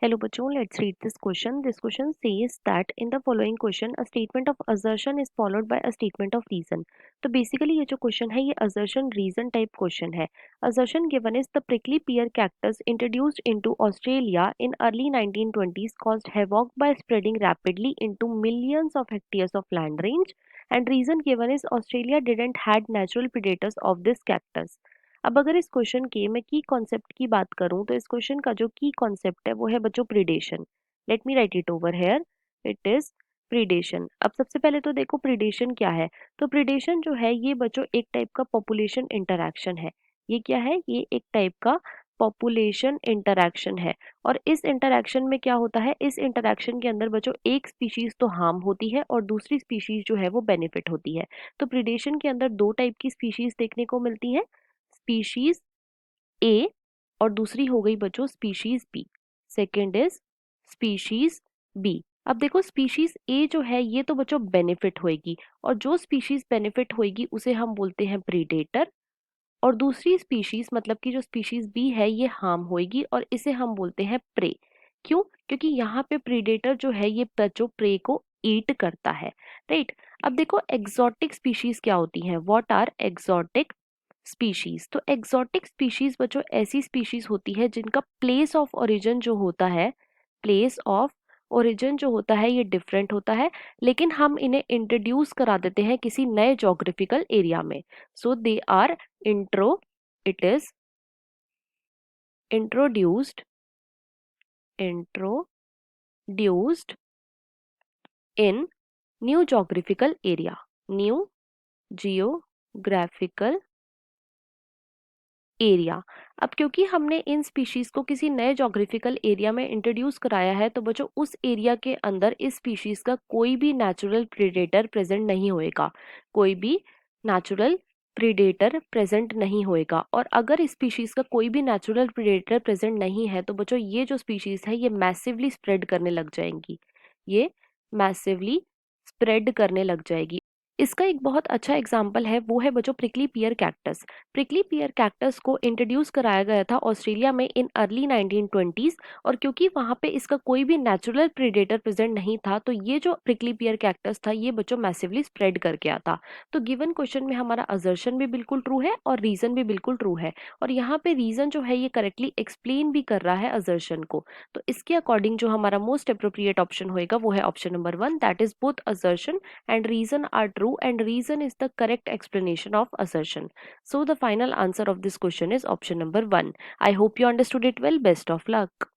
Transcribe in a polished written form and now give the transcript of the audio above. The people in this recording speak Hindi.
Hello बच्चों, let's read this question. This question says that in the following question, a statement of assertion is followed by a statement of reason. तो basically ये जो question है ये assertion reason type question है. Assertion given is the prickly pear cactus introduced into Australia in early 1920s caused havoc by spreading rapidly into millions of hectares of land range. And reason given is Australia didn't had natural predators of this cactus. अब अगर इस क्वेश्चन के मैं की कॉन्सेप्ट की बात करूं तो इस क्वेश्चन का जो की कॉन्सेप्ट है वो है बच्चों predation. Let me right it over here. It is predation. अब सबसे पहले तो देखो प्रीडेशन क्या है. तो प्रीडेशन जो है ये बच्चों एक टाइप का पॉपुलेशन इंटरैक्शन है. ये क्या है? ये एक टाइप का पॉपुलेशन इंटरैक्शन है. और इस इंटरैक्शन में क्या होता है? इस इंटरैक्शन के अंदर बच्चों एक स्पीशीज तो हार्म होती है और दूसरी स्पीशीज जो है वो बेनिफिट होती है. तो प्रीडेशन के अंदर दो टाइप की स्पीशीज देखने को मिलती है. स्पीशीज ए और दूसरी हो गई बच्चों species B. Second is species B. अब देखो स्पीशीज ए जो है ये तो बच्चों बेनिफिट होएगी और जो स्पीशीज बेनिफिट होएगी उसे हम बोलते हैं प्रीडेटर. और दूसरी स्पीशीज मतलब कि जो स्पीशीज बी है ये हार्म होएगी और इसे हम बोलते हैं प्रे. क्यों? क्योंकि यहाँ पे प्रीडेटर जो है ये बच्चों प्रे को ईट करता है. राइट. अब देखो एग्जॉटिक स्पीशीज क्या होती हैं. What are exotic species? तो एग्जॉटिक स्पीशीज बच्चों ऐसी स्पीशीज होती है जिनका प्लेस ऑफ ओरिजिन जो होता है, प्लेस ऑफ ओरिजिन जो होता है ये डिफरेंट होता है, लेकिन हम इन्हें इंट्रोड्यूस करा देते हैं किसी नए जोग्राफिकल एरिया में. So they are it is introduced introduced in new geographical area. New geographical area. अब क्योंकि हमने इन स्पीशीज को किसी नए जोग्राफिकल एरिया में इंट्रोड्यूस कराया है तो बच्चों उस एरिया के अंदर इस स्पीशीज का कोई भी नेचुरल प्रीडेटर प्रेजेंट नहीं होएगा. कोई भी नेचुरल प्रीडेटर प्रेजेंट नहीं होएगा. और अगर इस स्पीशीज का कोई भी नेचुरल प्रीडेटर प्रेजेंट नहीं है तो बच्चों ये जो स्पीशीज है ये मैसिवली स्प्रेड करने लग जाएंगी. ये मैसिवली स्प्रेड करने लग जाएगी. इसका एक बहुत अच्छा एग्जाम्पल है वो है बच्चों प्रिकली पियर कैक्टस. प्रिकली पियर कैक्टस को इंट्रोड्यूस कराया गया था ऑस्ट्रेलिया में इन अर्ली 1920s. और क्योंकि वहां पे इसका कोई भी नेचुरल प्रीडेटर प्रेजेंट नहीं था तो ये जो प्रिकली पियर कैक्टस था ये बच्चों मैसिवली स्प्रेड कर गया था. तो गिवन क्वेश्चन में हमारा असर्शन भी बिल्कुल ट्रू है और रीजन भी बिल्कुल ट्रू है. और यहाँ पे रीजन जो है ये करेक्टली एक्सप्लेन भी कर रहा है असर्शन को. तो इसके अकॉर्डिंग जो हमारा मोस्ट अप्रोप्रिएट ऑप्शन होएगा वो है option number 1, that is both assertion and reason are true and reason is the correct explanation of assertion. So the final answer of this question is option number 1. I hope you understood it well. Best of luck.